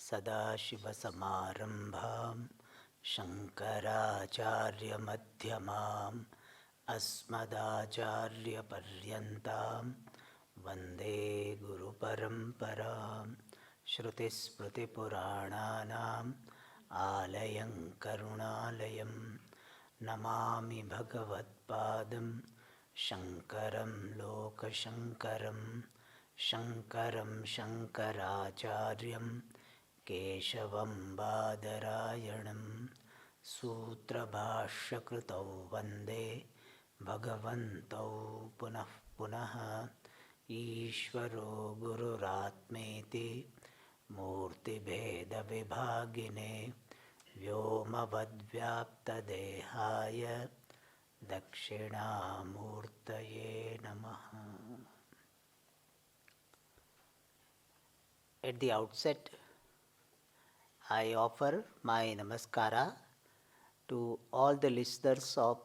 सदाशिवसमारम्भां शङ्कराचार्यमध्यमाम् अस्मदाचार्यपर्यन्तां वन्दे गुरुपरम्परां श्रुतिस्मृतिपुराणानाम् आलयं करुणालयं नमामि भगवत्पादं शङ्करं लोकशङ्करं शङ्करं शङ्कराचार्यं केशवं बादरायणं सूत्रभाष्यकृतौ वन्दे भगवन्तौ पुनः पुनः ईश्वरो गुरुरात्मेति मूर्तिभेदविभागिने व्योमवद्व्याप्तदेहाय दक्षिणामूर्तये नमः. At the outset, I offer my namaskara to all the listeners of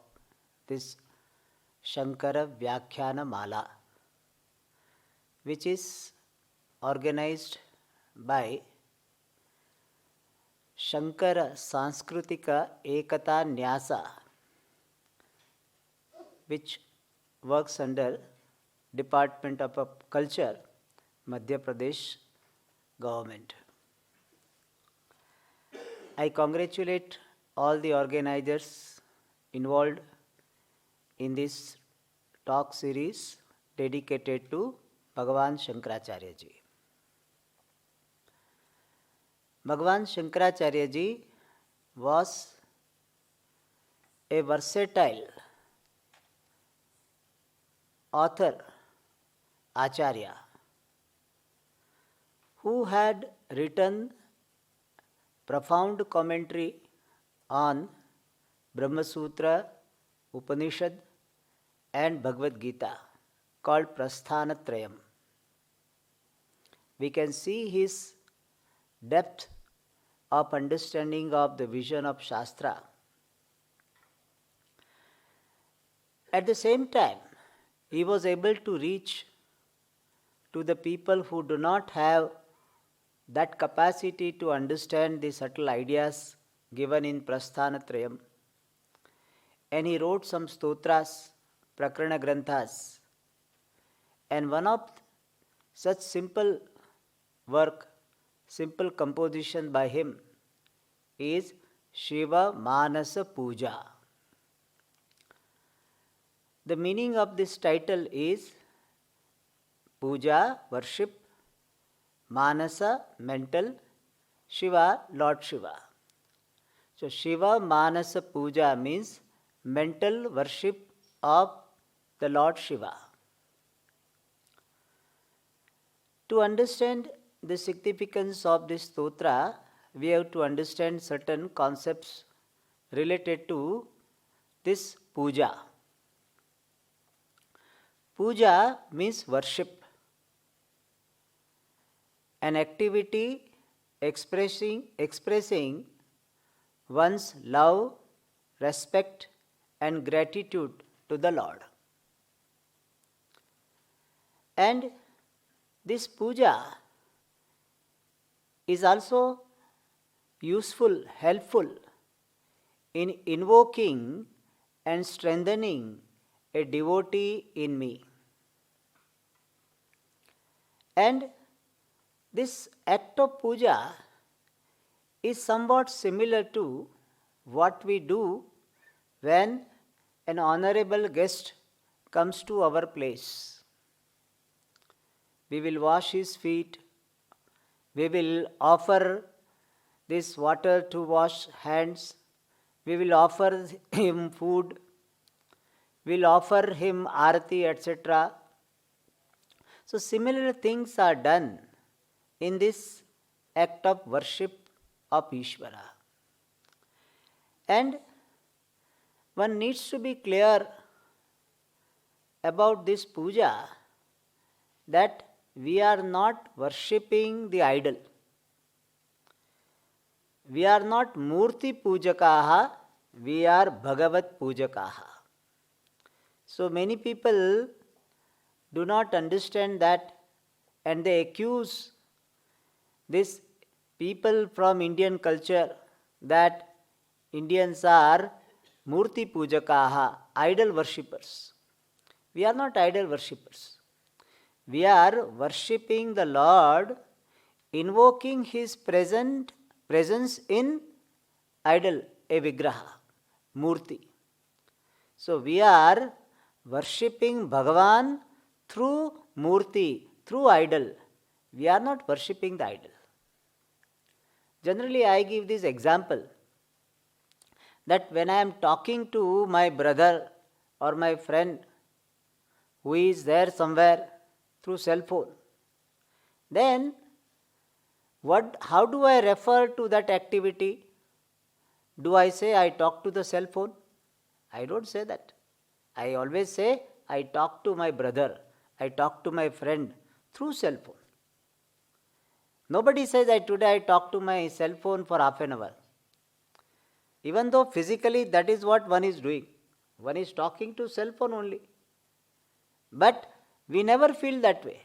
this Shankara Vyakhyana Mala, which is organized by Shankara Sanskritika Ekata Nyasa, which works under Department of Culture, Madhya Pradesh government. I congratulate all the organizers involved in this talk series dedicated to Bhagavan Shankaracharya ji. Bhagavan Shankaracharya ji was a versatile author, Acharya, who had written profound commentary on Brahma Sutra, Upanishad and Bhagavad Gita called Prasthanatrayam. We can see his depth of understanding of the vision of Shastra. At the same time, he was able to reach to the people who do not have that capacity to understand the subtle ideas given in Prasthanatrayam. And he wrote some stotras, prakarana granthas. And one of such simple work, simple composition by him is Shivamanasa Puja. The meaning of this title is Puja, worship, Manasa, mental, Shiva, Lord Shiva. So Shiva Manasa Puja means mental worship of the Lord Shiva. To understand the significance of this stotra, we have to understand certain concepts related to this puja. Puja means worship, an activity expressing one's love, respect and gratitude to the Lord. And this puja is also useful, helpful in invoking and strengthening a devotee in me. And this act of puja is somewhat similar to what we do when an honorable guest comes to our place. We will wash his feet, we will offer this water to wash hands, we will offer him food, we will offer him arati, etc. So similar things are done in this act of worship of Ishvara. And one needs to be clear about this puja that we are not worshipping the idol. We are not murti pujakaha, we are bhagavat pujakaha. So many people do not understand that and they accuse this people from Indian culture that Indians are murti pujakaha, idol worshippers. We are not idol worshippers. We are worshipping the Lord, invoking His presence in idol, a vigraha, murti. So we are worshipping Bhagavan through murti, through idol. We are not worshipping the idol. Generally, I give this example that when I am talking to my brother or my friend who is there somewhere through cell phone, then how do I refer to that activity? Do I say I talk to the cell phone? I don't say that. I always say I talk to my brother, I talk to my friend through cell phone. Nobody says today I talk to my cell phone for half an hour. Even though physically that is what one is doing. One is talking to cell phone only. But we never feel that way.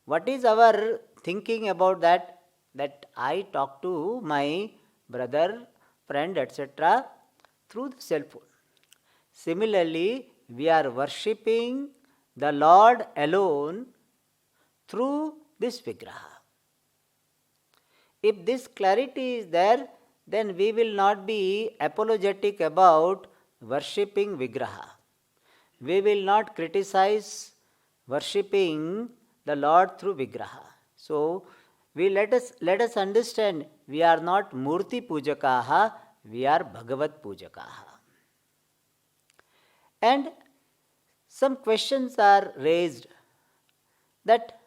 What is our thinking about that? That I talk to my brother, friend, etc. through the cell phone. Similarly, we are worshipping the Lord alone through this vigraha. If this clarity is there, then we will not be apologetic about worshipping vigraha. We will not criticize worshipping the Lord through vigraha. So, let us understand, we are not murti pujakaha, we are bhagavat pujakaha. And some questions are raised that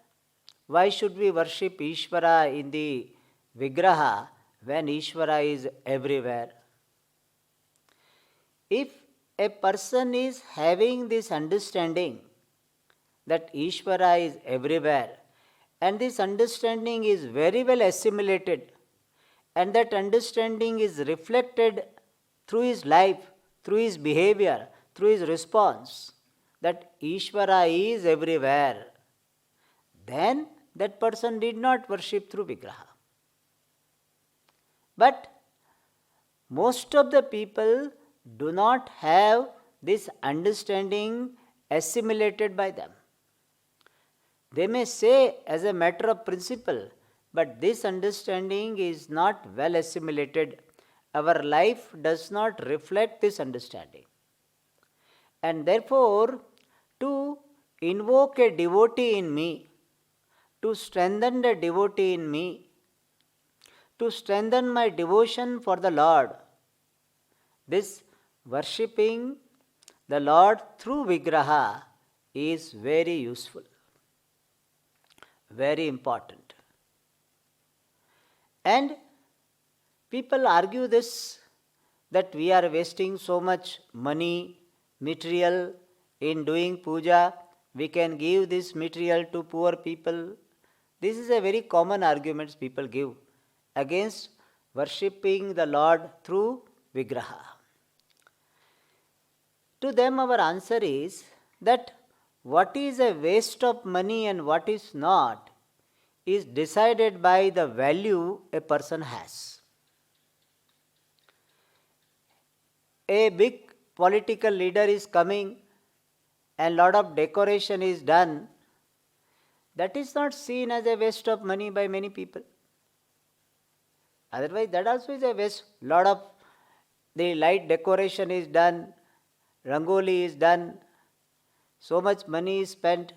why should we worship Ishvara in the vigraha when Ishvara is everywhere? If a person is having this understanding that Ishvara is everywhere, and this understanding is very well assimilated, and that understanding is reflected through his life, through his behavior, through his response, that Ishvara is everywhere, then that person did not worship through vigraha. But most of the people do not have this understanding assimilated by them. They may say as a matter of principle, but this understanding is not well assimilated. Our life does not reflect this understanding. And therefore, to invoke a devotee in me, to strengthen the devotee in me, to strengthen my devotion for the Lord, this worshipping the Lord through vigraha is very useful, very important. And people argue this, that we are wasting so much money, material in doing puja, we can give this material to poor people. This is a very common argument people give against worshipping the Lord through vigraha. To them our answer is that what is a waste of money and what is not is decided by the value a person has. A big political leader is coming and lot of decoration is done, that is not seen as a waste of money by many people. Otherwise, that also is a waste. Lot of the light decoration is done, rangoli is done, so much money is spent.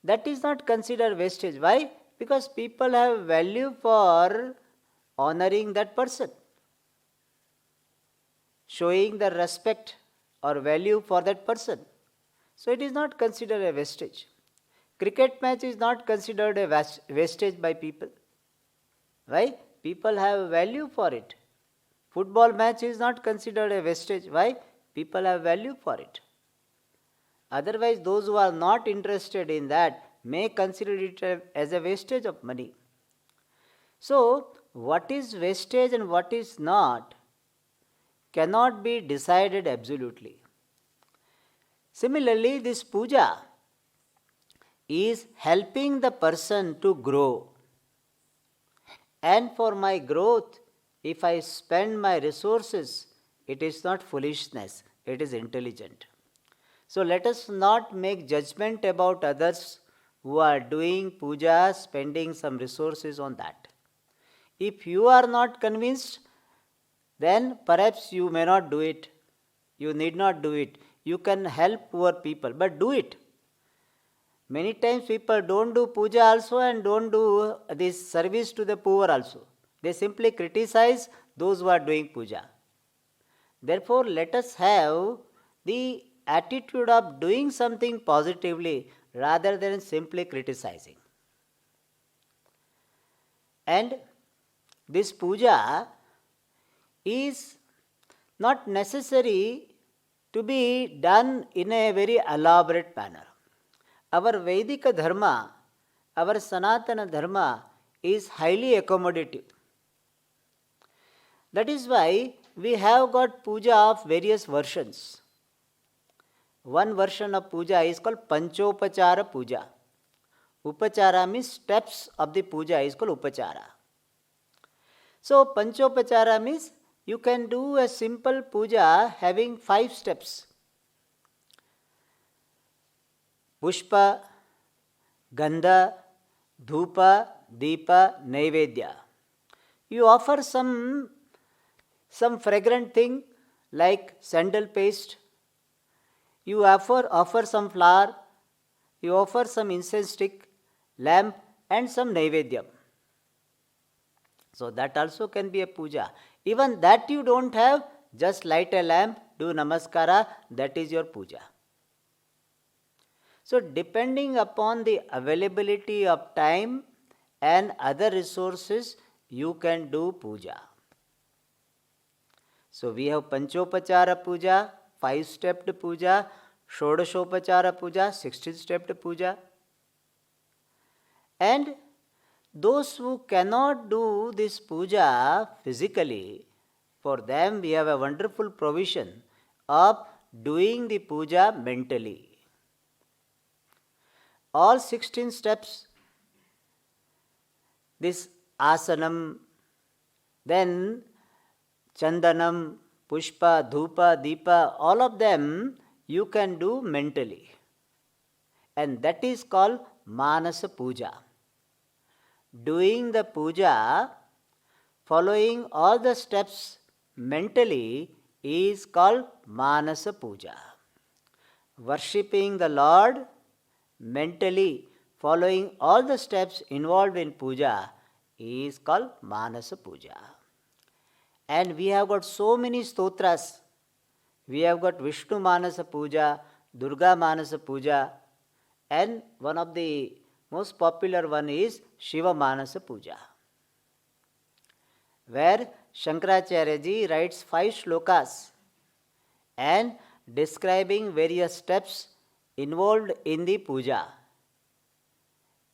That is not considered wastage. Why? Because people have value for honoring that person, showing the respect or value for that person. So it is not considered a wastage. Cricket match is not considered a wastage by people. Why? People have value for it. Football match is not considered a wastage. Why? People have value for it. Otherwise, those who are not interested in that may consider it as a wastage of money. So, what is wastage and what is not cannot be decided absolutely. Similarly, this puja is helping the person to grow. And for my growth, if I spend my resources, it is not foolishness, it is intelligent. So let us not make judgment about others who are doing puja, spending some resources on that. If you are not convinced, then perhaps you may not do it. You need not do it. You can help poor people, but do it. Many times people don't do puja also and don't do this service to the poor also. They simply criticize those who are doing puja. Therefore, let us have the attitude of doing something positively rather than simply criticizing. And this puja is not necessary to be done in a very elaborate manner. Our Vedic dharma, our Sanatana dharma is highly accommodative. That is why we have got puja of various versions. One version of puja is called Pancho Pachara Puja. Upachara means steps of the puja is called Upachara. So Pancho Pachara means you can do a simple puja having 5 steps. Pushpa, Gandha, Dhupa, Deepa, Naivedya. You offer some fragrant thing like sandal paste. You offer some flower. You offer some incense stick, lamp and some naivedyam. So that also can be a puja. Even that you don't have, just light a lamp, do namaskara, that is your puja. So depending upon the availability of time and other resources, you can do puja. So we have Panchopachara Puja, 5-stepped puja, Shodashopachara Puja, 16-stepped puja. And those who cannot do this puja physically, for them we have a wonderful provision of doing the puja mentally. All 16 steps, this Asanam, then Chandanam, Pushpa, Dhupa, Deepa, all of them you can do mentally. And that is called Manasa Puja. Doing the puja, following all the steps mentally is called Manasa Puja. Worshipping the Lord mentally, following all the steps involved in puja is called Manasa Puja. And we have got so many stotras. We have got Vishnu Manasa Puja, Durga Manasa Puja, and one of the most popular one is Shivamanasa Puja, where Shankaracharya ji writes 5 shlokas and describing various steps involved in the puja.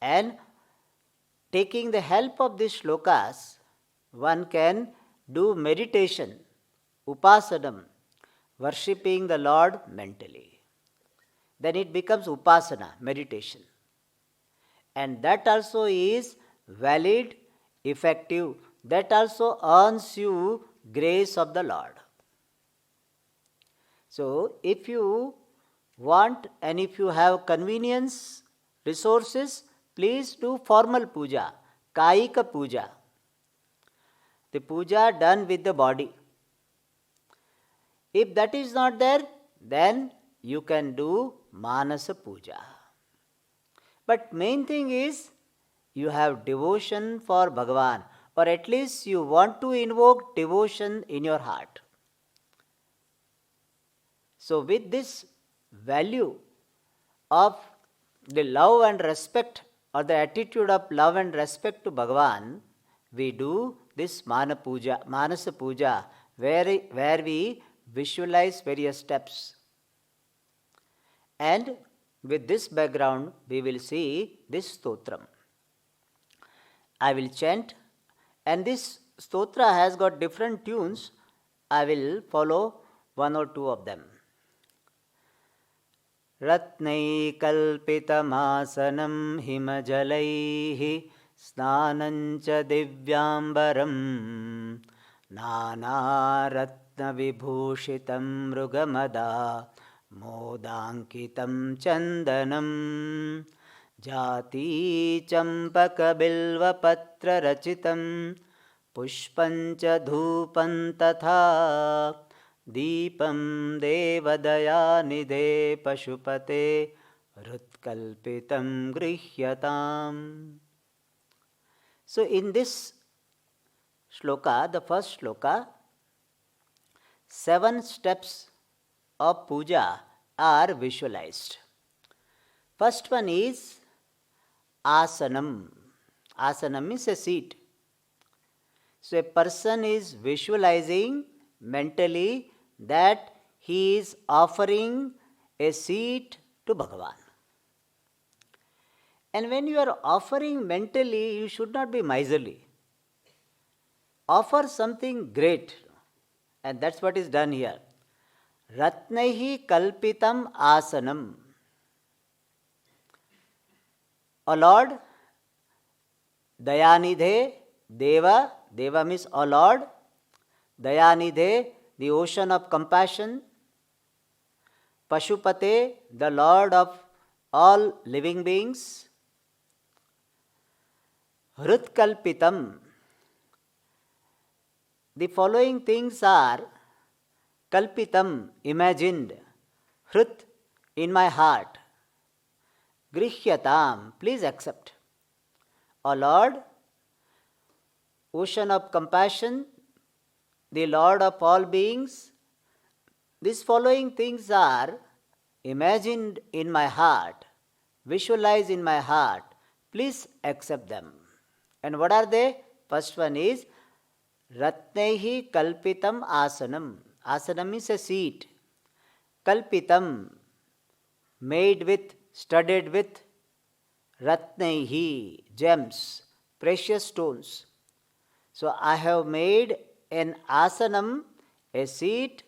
And taking the help of these shlokas, one can do meditation, upasanam, worshipping the Lord mentally. Then it becomes upasana, meditation. And that also is valid, effective. That also earns you grace of the Lord. So if you want and if you have convenience, resources, please do formal puja, kaika puja. The puja done with the body. If that is not there, then you can do Manasa Puja. But main thing is you have devotion for Bhagavan, or at least you want to invoke devotion in your heart. So with this value of the love and respect, or the attitude of love and respect to Bhagavan, we do this Manasa Puja, where we visualize various steps. And with this background, we will see this Sothram. I will chant, and this stotra has got different tunes. I will follow 1 or 2 of them. Ratnai kalpitam asanam himajalaihi Snanancha divyambaram Nanaratnavibhushitam mrugamada Modankitam chandanam Jati champakabilva patra rachitam Pushpancha dhupan tatha Deepam devadanidhe pashupate Rutkalpitam grihyatam. So in this shloka, the first shloka, 7 steps of puja are visualized. First one is Asanam. Asanam means a seat. So a person is visualizing mentally that he is offering a seat to Bhagavan. And when you are offering mentally, you should not be miserly. Offer something great. And that's what is done here. Ratnaihi kalpitam asanam. O Lord, Dayanidhe, Deva, Deva means O Lord, Dayanidhe, the ocean of compassion, Pashupate, the Lord of all living beings, Hrutkalpitam. The following things are Kalpitam, imagined, Hrut, in my heart, Grihyatam, please accept. O Lord, ocean of compassion, the Lord of all beings, these following things are imagined in my heart, visualized in my heart, please accept them. And what are they? First one is Ratnaihi kalpitam asanam. Asanam is a seat. Kalpitam, made with, studded with Ratnaihi, gems, precious stones. So I have made an asanam, a seat,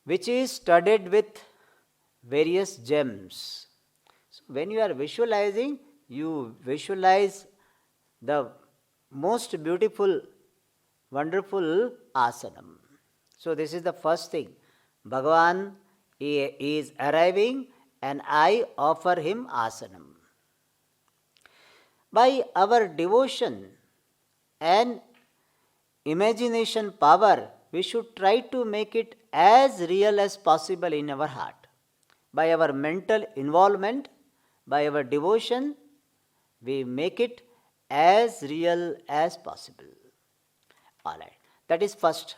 which is studded with various gems. So when you are visualizing, you visualize the most beautiful, wonderful asanam. So this is the first thing. Bhagavan is arriving and I offer him asanam. By our devotion and imagination power, we should try to make it as real as possible in our heart. By our mental involvement, by our devotion, we make it as real as possible. Alright, that is first.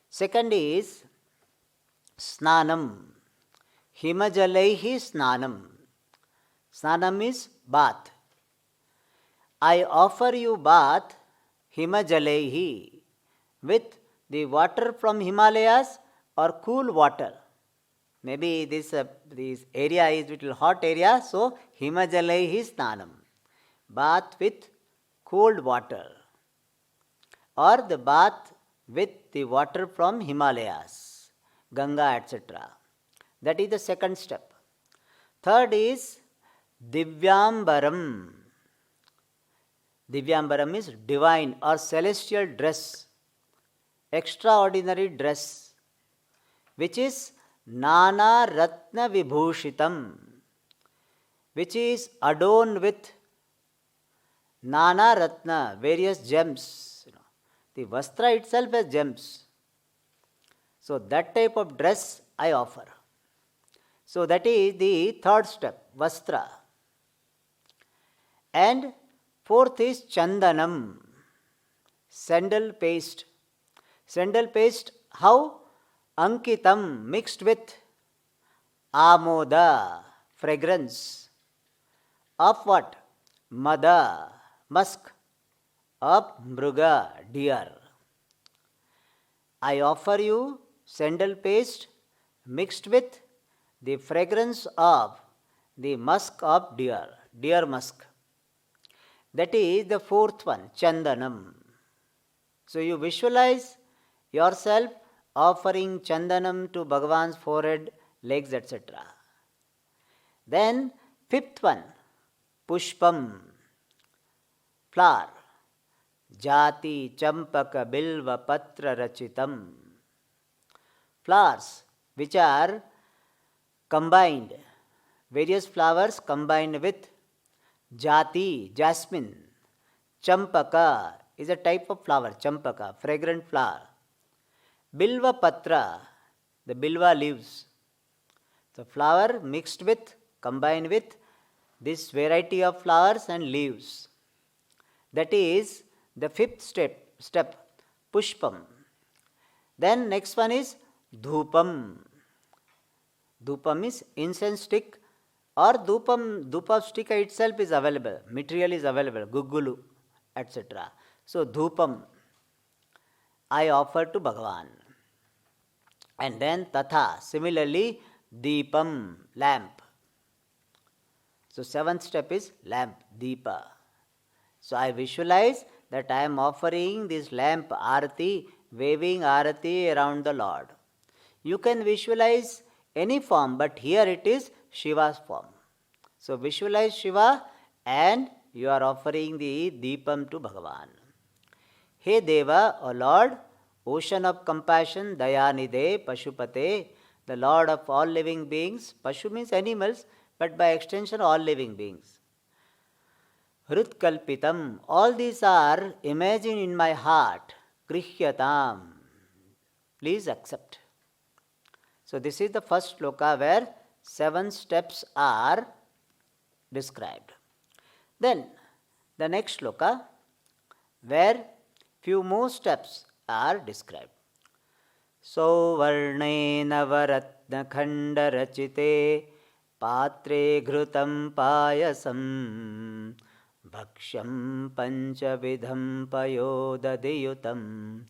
Second is Snanam. Himajalaihi Snanam. Snanam is bath. I offer you bath, Himajalaihi, with the water from Himalayas or cool water. Maybe this area is little hot area, so Himajalaihi Snanam. Bath with cold water, or the bath with the water from Himalayas, Ganga, etc. That is the second step. Third is Divyambaram. Divyambaram is divine or celestial dress, extraordinary dress, which is Nana Ratna Vibhushitam, which is adorned with Nana Ratna, various gems. The vastra itself has gems. So that type of dress I offer. So that is the third step, vastra. And fourth is chandanam, sandal paste. Sandal paste, how? Ankitam, mixed with amoda, fragrance. Of what? Mada, musk. Of mruga, deer. I offer you sandal paste mixed with the fragrance of the musk of deer, deer musk. That is the fourth one, chandanam. So you visualize yourself offering chandanam to Bhagavan's forehead, legs, etc. Then fifth one, pushpam. flower. Jati champaka bilva patra rachitam. Flowers which are combined, various flowers combined with jati, jasmine. Champaka is a type of flower, champaka, fragrant flower. Bilva patra, the bilva leaves. The flower mixed with, combined with this variety of flowers and leaves. That is the fifth step, pushpam. Then next one is dhupam. Dhupam is incense stick, or dhupa stick itself is available, material is available, guggulu, etc. So dhupam I offer to Bhagavan. And then tatha, similarly deepam, lamp. So seventh step is lamp, deepa. So I visualize that I am offering this lamp arati, waving arati around the Lord. You can visualize any form, but here it is Shiva's form. So visualize Shiva and you are offering the deepam to Bhagavan. Hey Deva, O Lord, ocean of compassion, Dayanide, Pashupate, the Lord of all living beings. Pashu means animals, but by extension all living beings. Hrit kalpitam, all these are imagined in my heart. Grihyatam, please accept. So this is the first shloka where 7 steps are described. Then the next shloka where few more steps are described. So varne navaratna khanda rachite patre ghrutam payasam bhaksham panchavidham payodadiyutam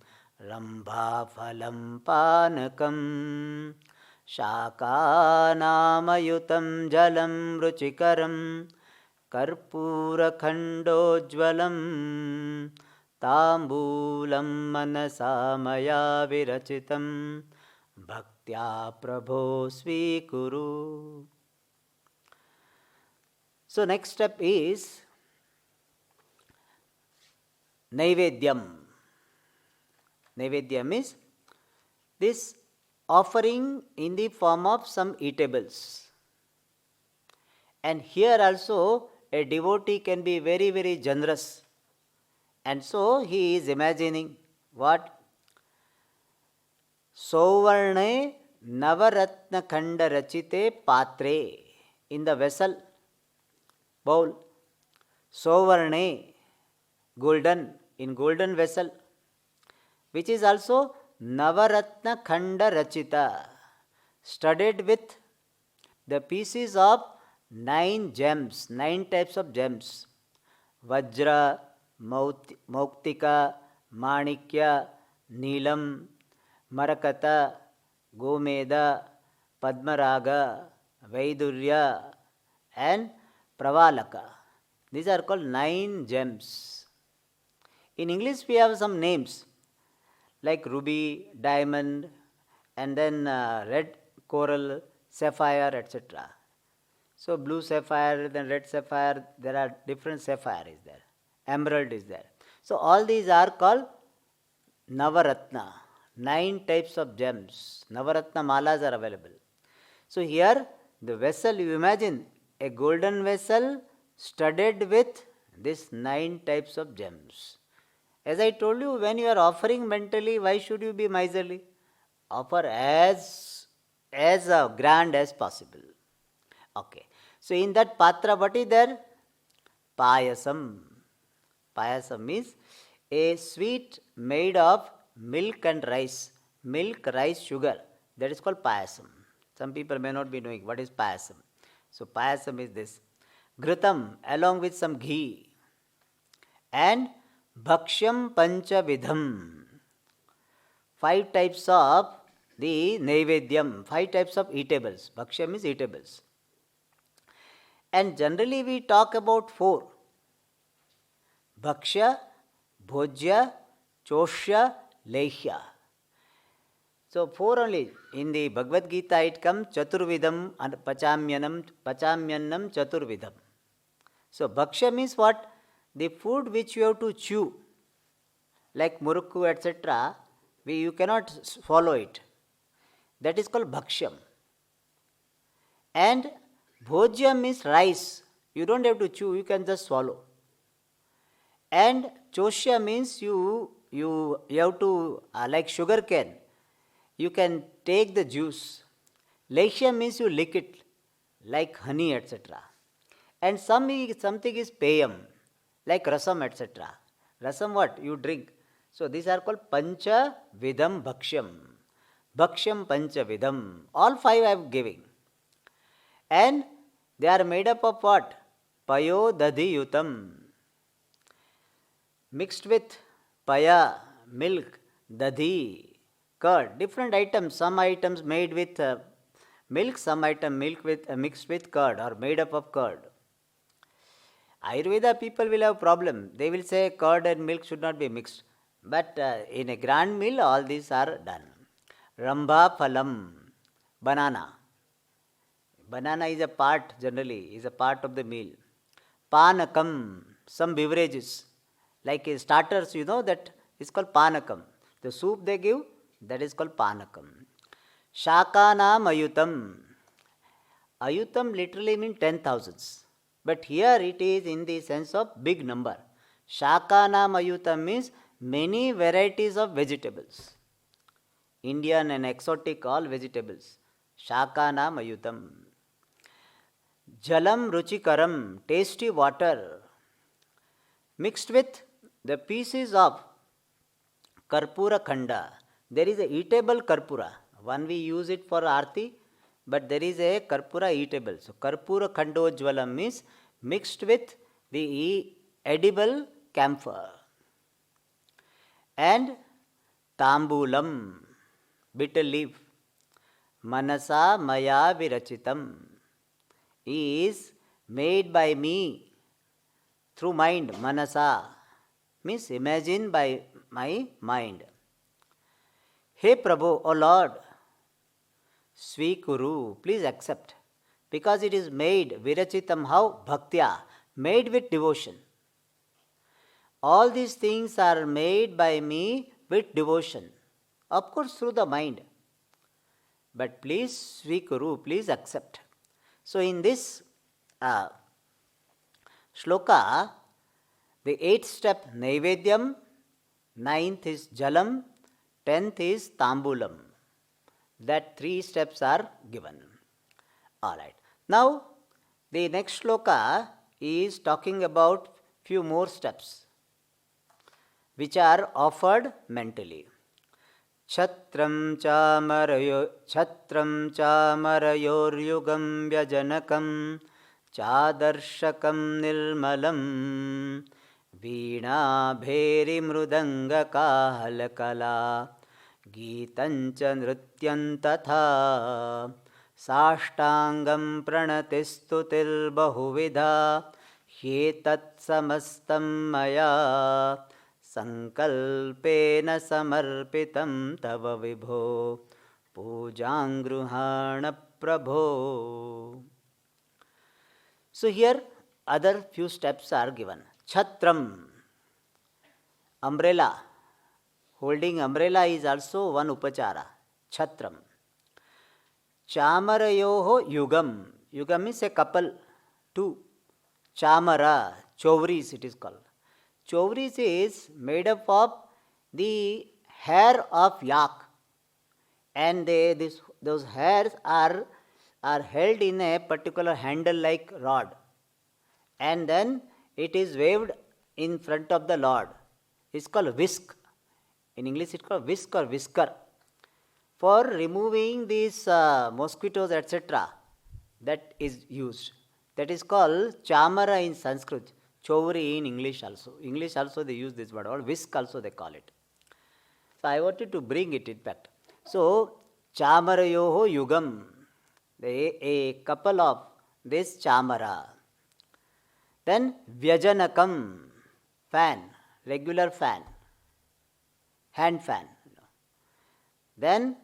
rambha phalam panakam shakanamayutam jalam ruchikaram karpura khandojvalam tambulam manasa maya virachitam bhaktya prabho svikuru. So next step is naivedyam. Naivedyam is this offering in the form of some eatables. And here also a devotee can be very, very generous. And so he is imagining what? Sovarne navaratna khanda rachite patre, in the vessel, bowl. Sovarne, golden, in golden vessel, which is also navaratna khanda rachita, studded with the pieces of 9 gems, 9 types of gems. Vajra, Mauktika, Manikya, Neelam, Marakata, Gomeda, Padmaraga, Vaidurya and Pravalaka. These are called 9 gems. In English we have some names like ruby, diamond, and then red coral, sapphire, etc. So blue sapphire, then red sapphire, there are different sapphire is there. Emerald is there. So all these are called Navaratna, 9 types of gems. Navaratna malas are available. So here the vessel, you imagine a golden vessel studded with these 9 types of gems. As I told you, when you are offering mentally, why should you be miserly? Offer as grand as possible. Okay. So in that patra, what is there? Payasam. Payasam means a sweet made of milk and rice. Milk, rice, sugar. That is called payasam. Some people may not be knowing what is payasam. So payasam is this. Ghrutam, along with some ghee. And bhakshyam panchavidham. 5 types of the naivedyam. 5 types of eatables. Bhakshyam is eatables. And generally we talk about 4. Bhakshya, Bhojya, Choshya, Lehya. So 4 only. In the Bhagavad Gita it comes Chaturvidam and Pachamyanam Chaturvidam. So Bhakshya means what? the food which you have to chew, like murukku, etc., you cannot swallow it. That is called bhakshyam. And bhojyam means rice. You don't have to chew, you can just swallow. And choshya means you have to, like sugar cane, you can take the juice. Lekshya means you lick it, like honey, etc. And something is payam, like rasam, etc. Rasam what? You drink. So these are called pancha vidam bhakshyam. Bhakshyam pancha vidam. All five I am giving. And they are made up of what? Payo dadhi yutam. Mixed with paya, milk, dadhi, curd. Different items. Some items made with milk, some item milk with mixed with curd or made up of curd. Ayurveda people will have problem. They will say curd and milk should not be mixed. But in a grand meal, all these are done. Rambha phalam, banana. Banana is a part, generally, is a part of the meal. Panakam, some beverages. Like starters, you know, that is called panakam. The soup they give, that is called panakam. Shakanam ayutam. Ayutam literally means 10,000s. But here it is in the sense of big number. Shakanam ayutam means many varieties of vegetables. Indian and exotic, all vegetables. Shakanam ayutam. Jalam ruchikaram, tasty water. Mixed with the pieces of karpura khanda. There is a eatable karpura. One we use it for arti, but there is a karpura eatable. So karpura khandojvalam means mixed with the edible camphor. And tambulam, bitter leaf. Manasa maya virachitam is made by me through mind. Manasa means imagine by my mind. Hey Prabhu, O Lord, Svikuru, please accept. Because it is made, virachitam, how? Bhaktya, made with devotion. All these things are made by me with devotion. Of course, through the mind. But please, Svikuru, please accept. So in this shloka, the 8th step, naivedyam, 9th is jalam, 10th is tambulam. That 3 steps are given. Alright. Now, the next shloka is talking about few more steps which are offered mentally. Chhatram chamarayoryugam vyajanakam chadarshakam nilmalam veena bheri mrudanga kahalakala Geetancha nrityan tatha Sashtangam pranatistutil bahuvidha Hetat samastam maya Sankalpena samarpitam tava vibho Pujangruhana prabho. So here other few steps are given. Chhatram, umbrella. Holding umbrella is also one upachara. Chhatram. Chamarayoho yugam. Yugam means a couple, two. Chamara, chowris it is called. Chowris is made up of the hair of yak. And those hairs are held in a particular handle-like rod. And then it is waved in front of the Lord. It's called whisk. In English it's called whisk or whisker. For removing these mosquitoes, etc., that is used. That is called chamara in Sanskrit, chowri in English also. English also they use this word, or whisk also they call it. So I wanted to bring it in fact. So chamarayoho yugam, a couple of this chamara. Then vyajanakam, fan, regular fan, hand fan. Then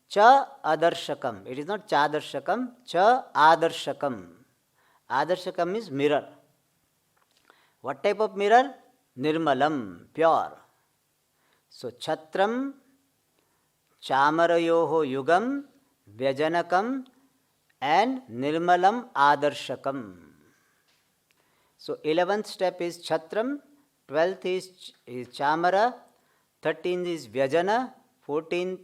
cha adarshakam. It is not cha adarshakam, cha adarshakam. Adarshakam is mirror. What type of mirror? Nirmalam, pure. So Chhatram, Chamarayoho Yugam, Vyajanakam and Nirmalam Adarshakam. So 11th step is Chhatram, 12th is Chamara, 13th is Vyajana, 14th,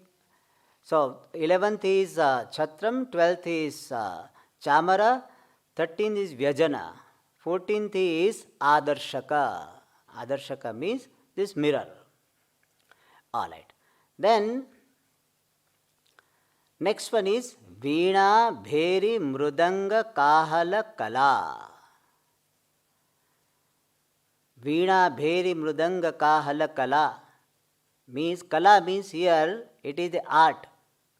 so 11th is Chhatram, 12th is Chamara, 13th is Vyajana, 14th is Adarshaka. Adarshaka means this mirror. Alright. Then next one is Veena, Bheri, Mrudanga, Kahala, Kala. Veena, Bheri, Mrudanga, Kahala, Kala means, Kala means here it is the art,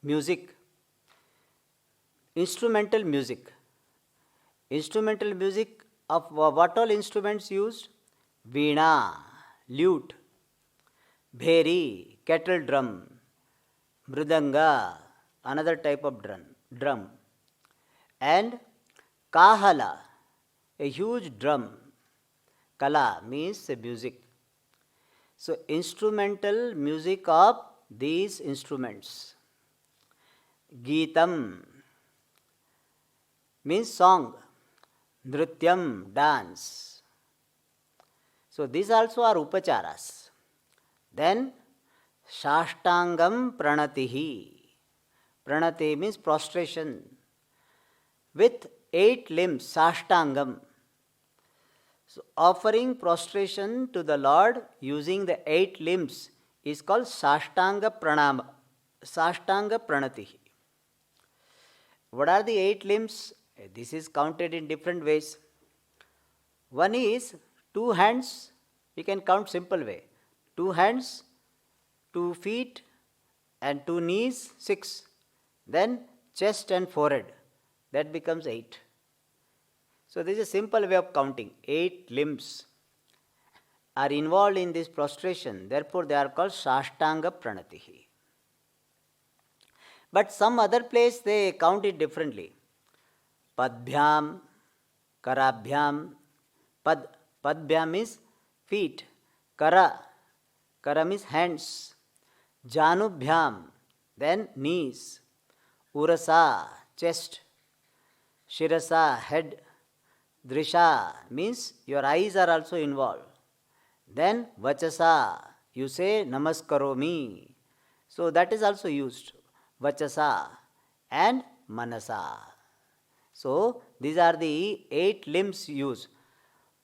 music, instrumental music. Instrumental music of what all instruments used? Veena, lute, Bheri, kettle drum, Mrudanga, another type of drum, and Kahala, a huge drum. Kala means music. So instrumental music of these instruments. Geetam means song. Nrityam, dance. So these also are upacharas. Then Shashtangam Pranatihi. Pranati means prostration. With 8 limbs, Sashtangam. So offering prostration to the Lord using the 8 limbs is called Sashtanga Pranama. Sashtanga Pranatihi. What are the 8 limbs? This is counted in different ways. One is 2 hands, we can count simple way. 2 hands, 2 feet and 2 knees, 6. Then chest and forehead, that becomes 8. So this is a simple way of counting. 8 limbs are involved in this prostration, therefore they are called Sashtanga Pranatihi. But some other place they count it differently. Padbhyam, Karabhyam. Padbhyam means feet. Kara means hands. Janubhyam, then knees. Urasa, chest. Shirasa, head. Drisha means your eyes are also involved. Then Vachasa, you say Namaskaromi. So that is also used. Vachasa and Manasa. So these are the 8 limbs used.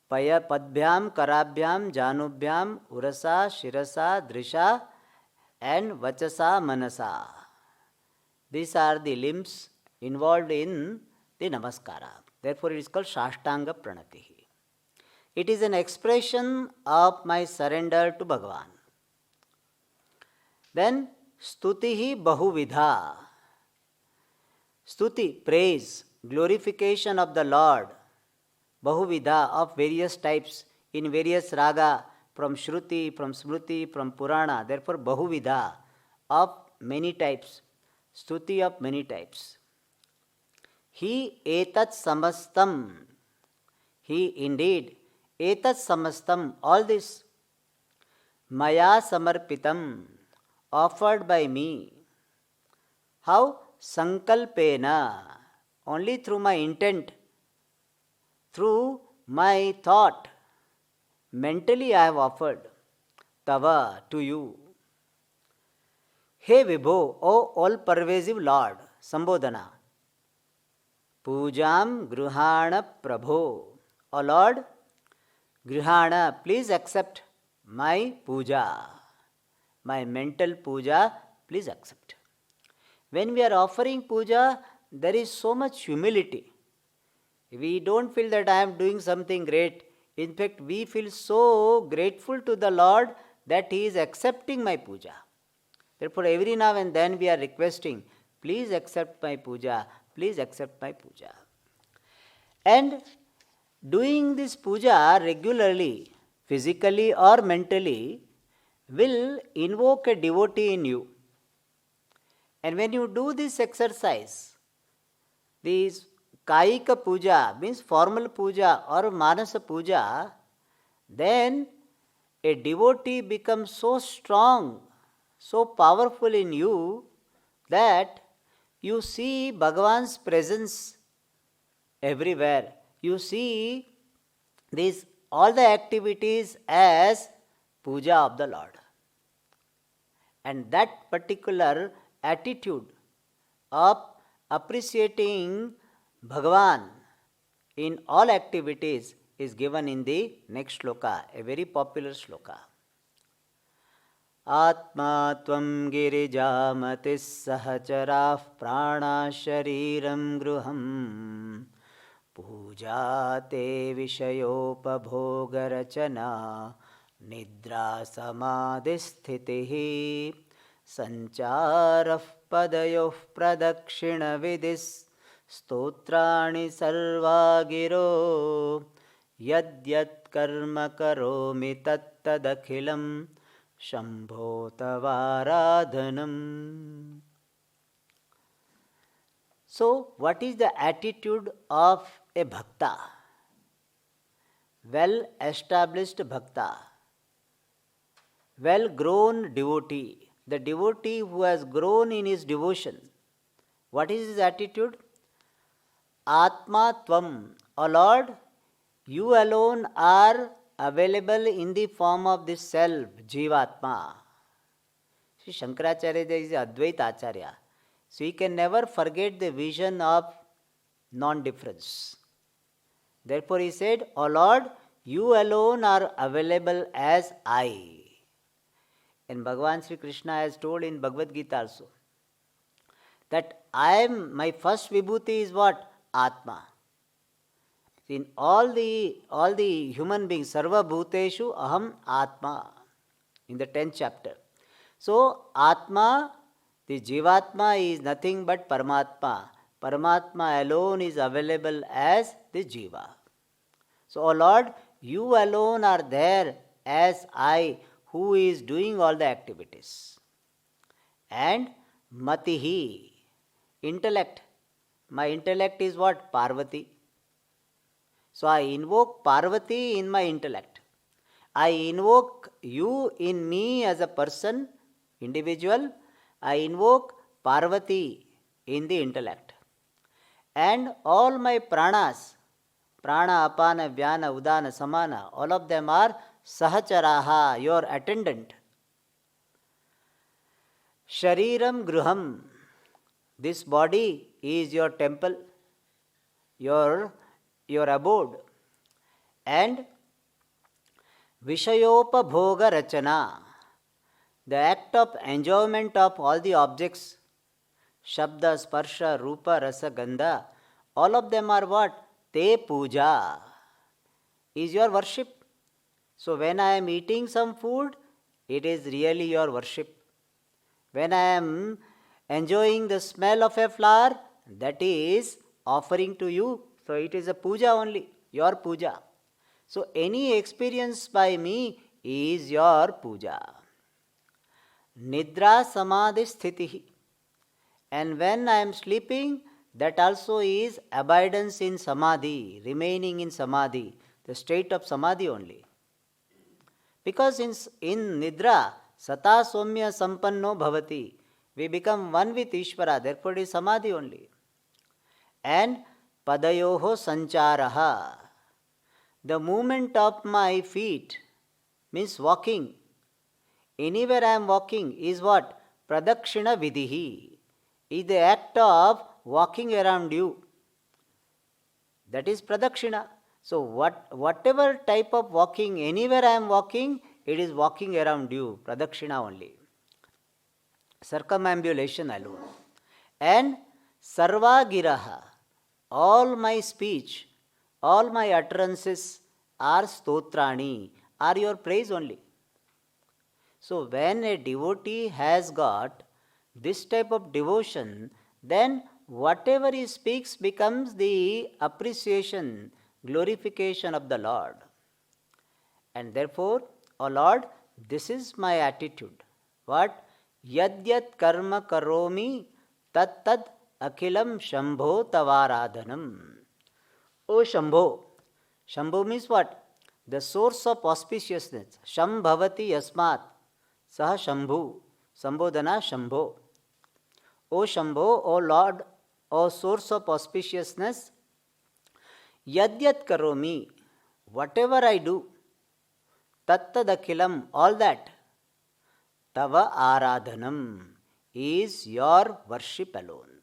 Paya, Padbhyam, Karabhyam, Janubhyam, Urasa, Shirasa, Drisha and Vachasa, Manasa. These are the limbs involved in the Namaskara. Therefore it is called Shashtanga Pranatihi. It is an expression of my surrender to Bhagavan. Then Stutihi Bahuvidha. Stuti, praise, glorification of the Lord. Bahuvidha, of various types, in various raga, from Shruti, from Smruti, from Purana. Therefore Bahuvidha, of many types. Stuti of many types. He etat samastam. He indeed, etat samastam, all this. Maya samarpitam, offered by me. How? Sankalpena, only through my intent, through my thought. Mentally I have offered. Tava, to you. Hey Vibho, O all-pervasive Lord, Sambodhana. Pujam Gruhana Prabho. O Lord, Gruhana, please accept my puja. My mental puja, please accept. When we are offering puja, there is so much humility. We don't feel that I am doing something great. In fact, we feel so grateful to the Lord that He is accepting my puja. Therefore, every now and then we are requesting, please accept my puja, please accept my puja. And doing this puja regularly, physically or mentally, will invoke a devotee in you. And when you do this exercise, this Kaika puja means formal puja or Manasa puja, then a devotee becomes so strong, so powerful in you that you see Bhagavan's presence everywhere. You see these all the activities as puja of the Lord. And that particular attitude of appreciating Bhagavan in all activities is given in the next shloka, a very popular shloka. Atma tvam girijaamatis sahacharah prana shariram gruham puja te vishayopabhogarachana nidra samadhisthitihi sancharah padayoh pradakshina vidis stotrani sarva giro yadyat karma karomi tattadakhilam shambho tavaradhanam. So, what is the attitude of a bhakta? Well established bhakta, well grown devotee, the devotee who has grown in his devotion. What is his attitude? Atma tvam, O Lord, you alone are available in the form of this self, Jivatma. Sri Shankaracharya is the Advaita Acharya. So he can never forget the vision of non-difference. Therefore he said, O Lord, you alone are available as I. And Bhagavan Sri Krishna has told in Bhagavad Gita also that my first vibhuti is what? Atma. In all the human beings, sarva bhuteshu aham atma, in the 10th chapter. So Atma, the Jivatma, is nothing but Paramatma. Paramatma alone is available as the Jiva. So, O Lord, you alone are there as I, who is doing all the activities. And Matihi, intellect. My intellect is what? Parvati. So I invoke Parvati in my intellect. I invoke you in me as a person, individual. I invoke Parvati in the intellect. And all my pranas, prana, apana, vyana, udana, samana, all of them are sahacharaha, your attendant. Shariram gruham, this body is your temple, your abode. And Vishayopabhoga Rachana, the act of enjoyment of all the objects, Shabda, Sparsha, Rupa, Rasa, Gandha, all of them are what? Te puja, is your worship. So when I am eating some food, it is really your worship. When I am enjoying the smell of a flower, that is offering to you. So it is a puja only, your puja. So any experience by me is your puja. Nidra samadhi sthitihi. And when I am sleeping, that also is abidance in samadhi, remaining in samadhi, the state of samadhi only. Because in nidra, sata somya sampanno bhavati, we become one with Ishvara, therefore it is samadhi only. And padayoho sancharaha, the movement of my feet means walking. Anywhere I am walking is what? Pradakshina vidhihi, is the act of walking around you. That is pradakshina. So whatever type of walking, anywhere I am walking, it is walking around you, pradakshina only. Circumambulation alone. And sarva giraha, all my speech, all my utterances are stotrani, are your praise only. So when a devotee has got this type of devotion, then whatever he speaks becomes the appreciation, glorification of the Lord. And therefore, O Lord, this is my attitude. What? Yadyat karma karomi tat tad akhilam shambho tavaradhanam. O Shambho. Shambho means what? the source of auspiciousness. Sham bhavati yasmat saha shambhu. Sambodhana Shambho. O Shambho, O Lord, O source of auspiciousness, yadyat karomi, whatever I do, tattadakilam, all that, tava aradhanam, is your worship alone.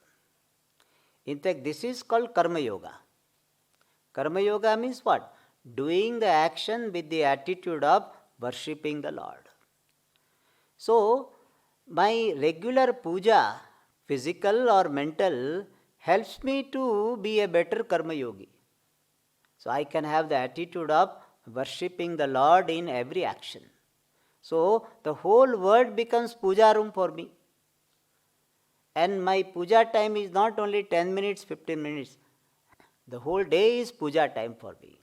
In fact, this is called Karma Yoga. Karma Yoga means what? Doing the action with the attitude of worshipping the Lord. So, my regular puja, physical or mental, helps me to be a better Karma Yogi. So, I can have the attitude of worshipping the Lord in every action. So, the whole world becomes puja room for me. And my puja time is not only 10 minutes, 15 minutes. The whole day is puja time for me.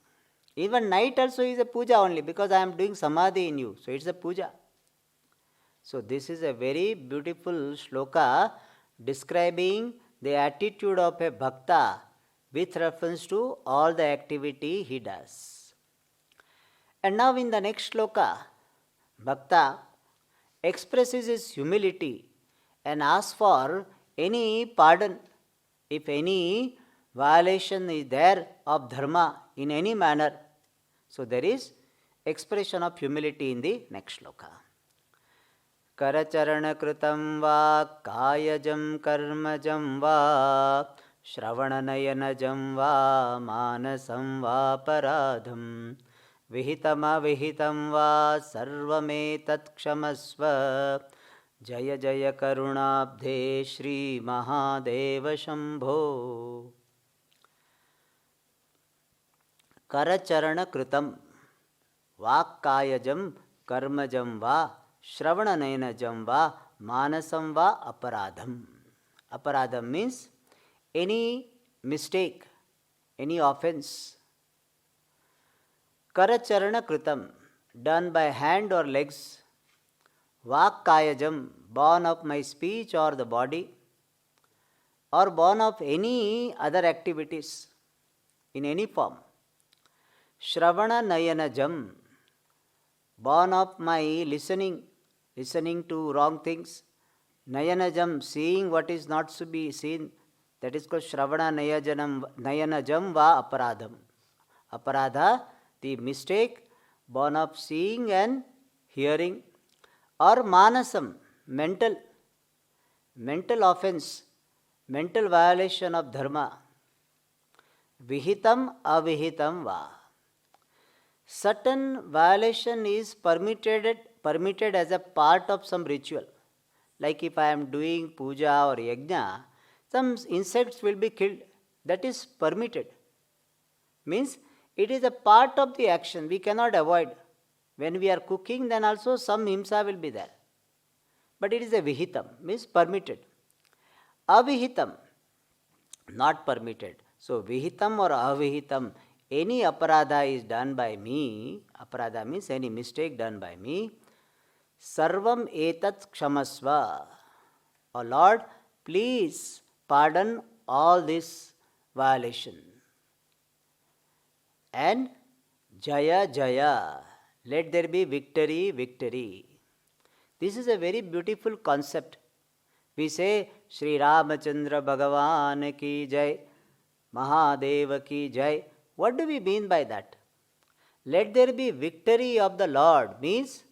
Even night also is a puja only because I am doing samadhi in you. So it's a puja. So this is a very beautiful shloka describing the attitude of a bhakta with reference to all the activity he does. And now in the next shloka, bhakta expresses his humility and asks for any pardon if any violation is there of dharma in any manner. So there is expression of humility in the next shloka. Karacharana kritam va kayajam karmajam va shravananayanajam va manasam va paradham vihitama vihitam va sarvametat kshamasva jaya jaya karunabdhe Shri Mahadeva Shambho. Karacharana kritam vakkayajam karmajam va shravananayanajam va manasam va aparadham. Aparadham means any mistake, any offense. Karacharana kritam, done by hand or legs. Vakkayajam, born of my speech or the body, or born of any other activities in any form. Shravananayanajam, born of my listening to wrong things. Nayanajam, seeing what is not to be seen. That is called Shravananayanajam va aparadham. Aparadha, the mistake, born of seeing and hearing. Or manasam, mental offense, mental violation of dharma. Vihitam avihitam va. Certain violation is permitted as a part of some ritual. Like if I am doing puja or yajna, some insects will be killed. That is permitted. Means it is a part of the action. We cannot avoid. When we are cooking, then also some himsa will be there. But it is a vihitam, means permitted. Avihitam, not permitted. So vihitam or avihitam, any aparadha is done by me, aparadha means any mistake done by me, sarvam etat kshamasva. O Lord, please pardon all this violation. And jaya jaya, let there be victory, victory. This is a very beautiful concept. We say, Sri Ramachandra Bhagavan ki jai, Mahadeva ki jai. What do we mean by that? Let there be victory of the Lord means,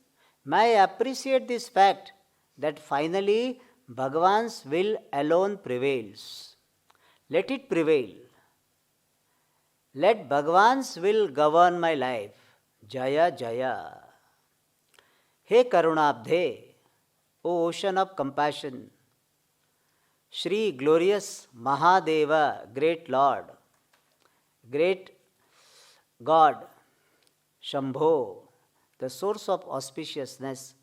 may I appreciate this fact that finally Bhagavan's will alone prevails. Let it prevail. Let Bhagavan's will govern my life. Jaya Jaya. He Karunabdhe, O ocean of compassion, Shri glorious Mahadeva, great Lord, great God, Shambho, the source of auspiciousness,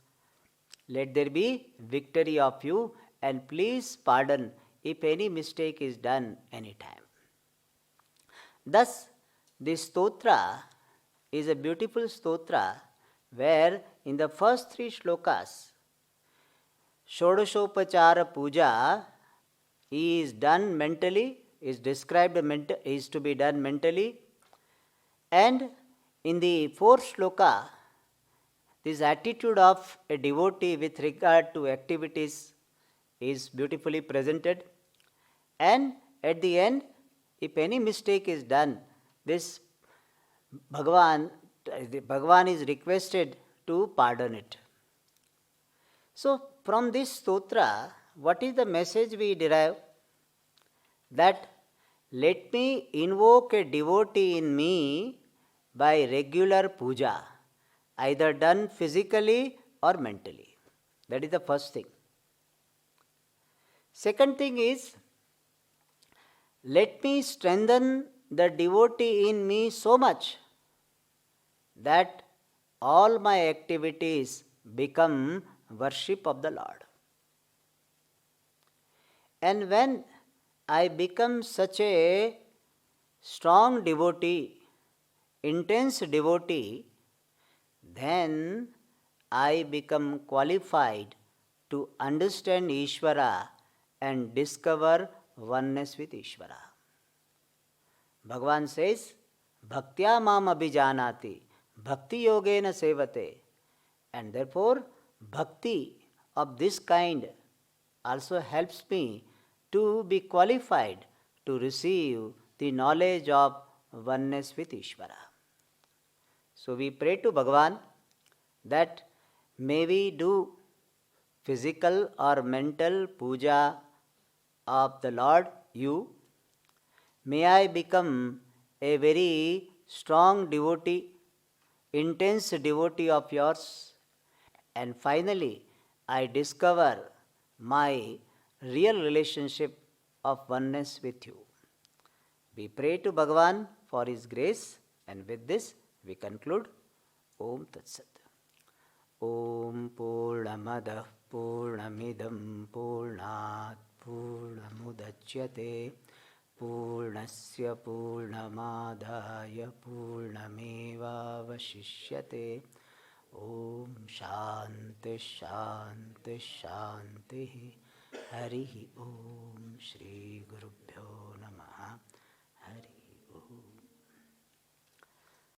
let there be victory of you and please pardon if any mistake is done anytime. Thus, this stotra is a beautiful stotra where in the first three shlokas, Shodashopachara Puja is done mentally, is described, is to be done mentally, and In the fourth shloka, this attitude of a devotee with regard to activities is beautifully presented. And at the end, if any mistake is done, this Bhagavan is requested to pardon it. So, from this stotra, what is the message we derive? That let me invoke a devotee in me by regular puja, either done physically or mentally. That is the first thing. Second thing is, let me strengthen the devotee in me so much that all my activities become worship of the Lord. And when I become such a strong devotee, intense devotee, then I become qualified to understand Ishvara and discover oneness with Ishvara. Bhagavan says, Bhaktya mam abhijanati, bhakti yogena sevate. And therefore, bhakti of this kind also helps me to be qualified to receive the knowledge of oneness with Ishvara. So we pray to Bhagavan that may we do physical or mental puja of the Lord, you. May I become a very strong devotee, intense devotee of yours. And finally, I discover my real relationship of oneness with you. We pray to Bhagavan for his grace, and with this we conclude. Om Tat Sat. Om Purnamadah Purnamidam Purnat Purnamudachyate Purnasya Purnamadaya Purnameva Vashishyate. Om Shanti Shanti Shanti. Harihi Om Shri Gurubhyo Namaha.